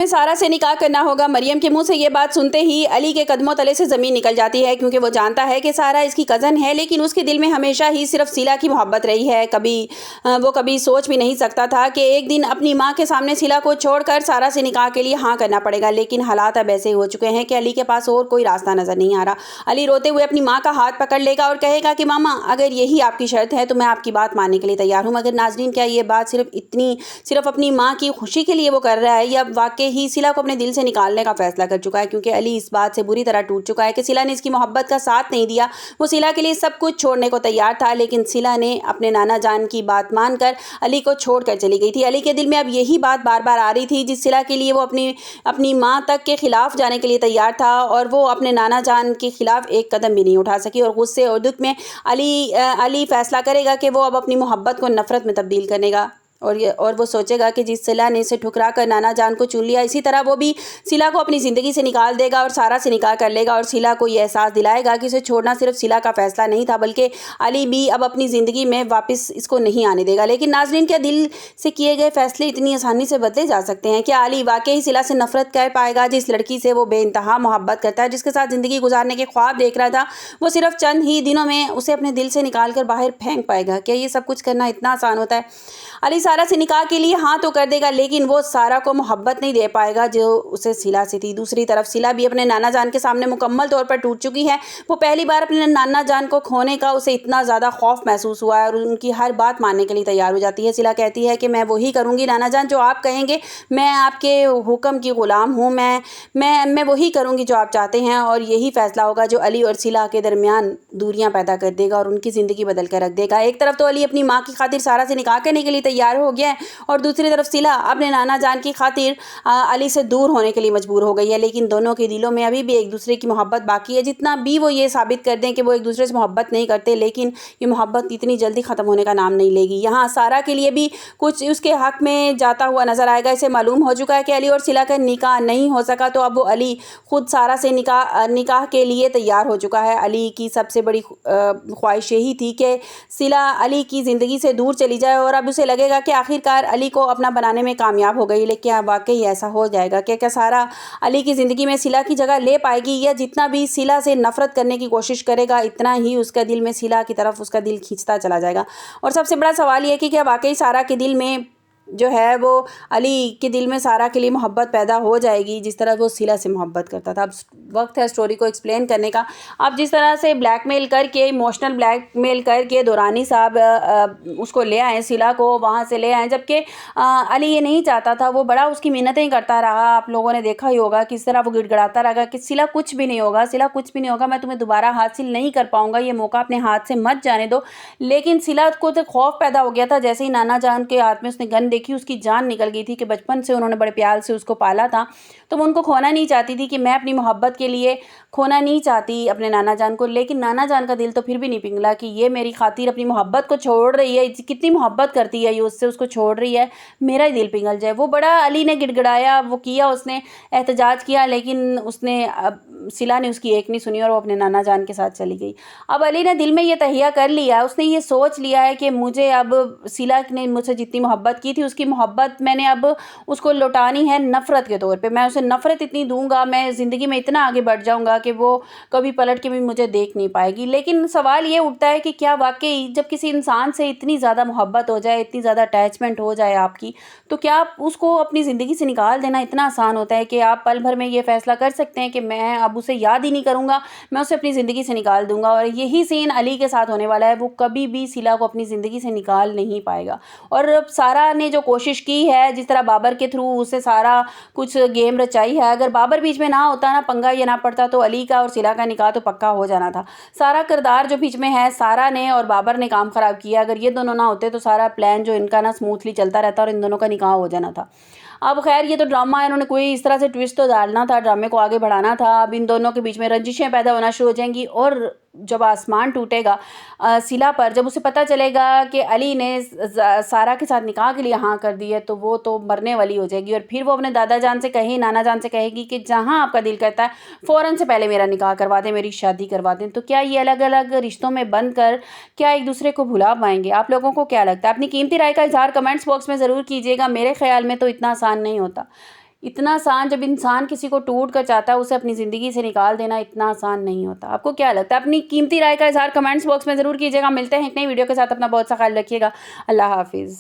सारा से निकाह करना होगा। मरियम के मुंह से ये बात सुनते ही अली के कदमों तले से ज़मीन निकल जाती है, क्योंकि वो जानता है कि सारा इसकी कज़न है, लेकिन उसके दिल में हमेशा ही सिर्फ सिला की मोहब्बत रही है। वो कभी सोच भी नहीं सकता था कि एक दिन अपनी माँ के सामने सिला को छोड़कर सारा से निकाह के लिए हाँ करना पड़ेगा। लेकिन हालात अब ऐसे हो चुके हैं कि अली के पास और कोई रास्ता नज़र नहीं आ रहा। अली रोते हुए अपनी माँ का हाथ पकड़ लेगा और कहेगा कि मामा, अगर यही आपकी शर्त है तो मैं आपकी बात मानने के लिए तैयार हूँ। मगर नाज़रीन, क्या ये बात सिर्फ अपनी माँ की खुशी के लिए वो कर रहा है, या वाकई ही सिला को अपने दिल से निकालने का फैसला कर चुका है? क्योंकि अली इस बात से बुरी तरह टूट चुका है कि सिला ने इसकी मोहब्बत का साथ नहीं दिया। वो सिला के लिए सब कुछ छोड़ने को तैयार था, लेकिन सिला ने अपने नाना जान की बात मानकर अली को छोड़कर चली गई थी। अली के दिल में अब यही बात बार बार आ रही थी, जिस सिला के लिए वो अपनी माँ तक के खिलाफ जाने के लिए तैयार था, और वो अपने नाना जान के खिलाफ एक कदम भी नहीं उठा सकी। और गुस्से और दुख में अली फैसला करेगा कि वो अब अपनी मोहब्बत को नफरत में तब्दील करेगा, और वो सोचेगा कि जिस सिला ने इसे ठुकरा कर नाना जान को चुन लिया, इसी तरह वो भी सिला को अपनी ज़िंदगी से निकाल देगा और सारा से निकाह कर लेगा, और सिला को ये एहसास दिलाएगा कि उसे छोड़ना सिर्फ सिला का फ़ैसला नहीं था, बल्कि अली भी अब अपनी ज़िंदगी में वापस इसको नहीं आने देगा। लेकिन नाज़रीन, क्या दिल से किए गए फ़ैसले इतनी आसानी से बदले जा सकते हैं? क्या अली वाकई सिला से नफ़रत कर पाएगा, जिस लड़की से वो बेइंतहा मोहब्बत करता है, जिसके साथ ज़िंदगी गुजारने के ख्वाब देख रहा था, वो सिर्फ चंद ही दिनों में उसे अपने दिल से निकाल कर बाहर फेंक पाएगा? क्या ये सब कुछ करना इतना आसान होता है? अली सारा से निकाह के लिए हाँ तो कर देगा, लेकिन वो सारा को मोहब्बत नहीं दे पाएगा जो उसे सिला से थी। दूसरी तरफ सिला भी अपने नाना जान के सामने मुकम्मल तौर पर टूट चुकी है। वो पहली बार अपने नाना जान को खोने का उसे इतना ज़्यादा खौफ महसूस हुआ है, और उनकी हर बात मानने के लिए तैयार हो जाती है। सिला कहती है कि मैं वही करूँगी नाना जान जो आप कहेंगे, मैं आपके हुक्म की ग़ुलाम हूँ, मैं वही करूँगी जो आप चाहते हैं। और यही फ़ैसला होगा जो अली और सिला के दरमियान दूरियाँ पैदा कर देगा और उनकी ज़िंदगी बदल कर रख देगा। एक तरफ तो अली अपनी माँ की खातिर सारा से निकाह करने के लिए तैयार हो गया है, और दूसरी तरफ सिला अपने नाना जान की खातिर अली से दूर होने के लिए मजबूर हो गई है। लेकिन दोनों के दिलों में अभी भी एक दूसरे की मोहब्बत बाकी है। जितना भी वो ये साबित कर दें कि वो एक दूसरे से मोहब्बत नहीं करते, लेकिन ये मोहब्बत इतनी जल्दी ख़त्म होने का नाम नहीं लेगी। यहाँ सारा के लिए भी कुछ उसके हक़ में जाता हुआ नज़र आएगा। इसे मालूम हो चुका है कि अली और सिला का निकाह नहीं हो सका, तो अब वो अली खुद सारा से निकाह के लिए तैयार हो चुका है। अली की सबसे बड़ी ख्वाहिश यही थी कि सिला अली की ज़िंदगी से दूर चली जाए, और अब उसे लगेगा कि आखिरकार अली को अपना बनाने में कामयाब हो गई। लेकिन क्या वाकई ऐसा हो जाएगा? क्या सारा अली की ज़िंदगी में सिला की जगह ले पाएगी, या जितना भी सिला से नफ़रत करने की कोशिश करेगा, इतना ही उसका दिल में सिला की तरफ उसका दिल खींचता चला जाएगा? और सबसे बड़ा सवाल ये है कि क्या वाकई सारा के दिल में जो है वो अली के दिल में सारा के लिए मोहब्बत पैदा हो जाएगी, जिस तरह वो सिला से मोहब्बत करता था? अब वक्त है स्टोरी को एक्सप्लेन करने का। अब जिस तरह से ब्लैकमेल करके, इमोशनल ब्लैकमेल करके दुरानी साहब उसको ले आए, सिला को वहाँ से ले आए, जबकि अली ये नहीं चाहता था। वो बड़ा उसकी मिन्नतें करता रहा। आप लोगों ने देखा ही होगा किस तरह वो गिड़गिड़ाता रहा कि सिला कुछ भी नहीं होगा, सिला कुछ भी नहीं होगा, मैं तुम्हें दोबारा हासिल नहीं कर पाऊँगा, ये मौका अपने हाथ से मत जाने दो। लेकिन सिला को तो खौफ पैदा हो गया था। जैसे ही नाना जान के हाथ में उसने गन देखी, उसकी जान निकल गई थी कि बचपन से उन्होंने बड़े प्यार से उसको पाला था, तो वो उनको खोना नहीं चाहती थी कि मैं अपनी मोहब्बत के लिए खोना नहीं चाहती अपने नाना जान को। लेकिन नाना जान का दिल तो फिर भी नहीं पिघला कि ये मेरी खातिर अपनी मोहब्बत को छोड़ रही है, कितनी मोहब्बत करती है ये उससे, उसको छोड़ रही है, मेरा ही दिल पिघल जाए। वो बड़ा अली ने गिड़गिड़ाया, वो किया, उसने एहतजाज किया, लेकिन उसने सिला ने उसकी एक नहीं सुनी और वो अपने नाना जान के साथ चली गई। अब अली ने दिल में ये तहिया कर लिया, उसने ये सोच लिया है कि मुझे अब सिला ने मुझसे जितनी मोहब्बत की थी, उसकी मोहब्बत मैंने अब उसको लौटानी है नफ़रत के तौर पे। मैं उसे नफ़रत इतनी दूंगा, मैं ज़िंदगी में इतना आगे बढ़ जाऊंगा कि वो कभी पलट के भी मुझे देख नहीं पाएगी। लेकिन सवाल ये उठता है कि क्या वाकई जब किसी इंसान से इतनी ज़्यादा मोहब्बत हो जाए, इतनी ज़्यादा अटैचमेंट हो जाए आपकी, तो क्या आप उसको अपनी ज़िंदगी से निकाल देना इतना आसान होता है कि आप पल भर में ये फ़ैसला कर सकते हैं कि मैं अब उसे याद ही नहीं करूँगा, मैं उसे अपनी ज़िंदगी से निकाल दूंगा? और यही सीन अली के साथ होने वाला है। वो कभी भी सिला को अपनी ज़िंदगी से निकाल नहीं पाएगा। और अब सारा ने जो कोशिश की है, जिस तरह बाबर के थ्रू उसे सारा कुछ गेम रचाई है, अगर बाबर बीच में ना होता, ना पंगा ये ना पड़ता, तो अली का और सिला का निकाह तो पक्का हो जाना था। सारा किरदार जो बीच में है, सारा ने और बाबर ने काम ख़राब किया। अगर ये दोनों ना होते तो सारा प्लान जो इनका ना स्मूथली चलता रहता और इन दोनों का निकाह हो जाना था। अब खैर ये तो ड्रामा है, इन्होंने कोई इस तरह से ट्विस्ट तो डालना था, ड्रामे को आगे बढ़ाना था। अब इन दोनों के बीच में रंजिशें पैदा होना शुरू हो जाएंगी, और जब आसमान टूटेगा सिला पर, जब उसे पता चलेगा कि अली ने सारा के साथ निकाह के लिए हाँ कर दी है, तो वो तो मरने वाली हो जाएगी। और फिर वो अपने दादा जान से कहे, नाना जान से कहेगी कि जहाँ आपका दिल करता है फ़ौरन से पहले मेरा निकाह करवा दें, मेरी शादी करवा दें। तो क्या ये अलग अलग रिश्तों में बंद कर क्या एक दूसरे को भुला पाएंगे? आप लोगों को क्या लगता है? अपनी कीमती राय का इजहार कमेंट्स बॉक्स में ज़रूर कीजिएगा। मेरे ख्याल में तो इतना आसान नहीं होता। इतना आसान, जब इंसान किसी को टूट कर चाहता है उसे अपनी ज़िंदगी से निकाल देना इतना आसान नहीं होता। आपको क्या लगता है? अपनी कीमती राय का इज़हार कमेंट्स बॉक्स में ज़रूर कीजिएगा। मिलते हैं एक नई वीडियो के साथ। अपना बहुत सा ख्याल रखिएगा। अल्लाह हाफ़िज़।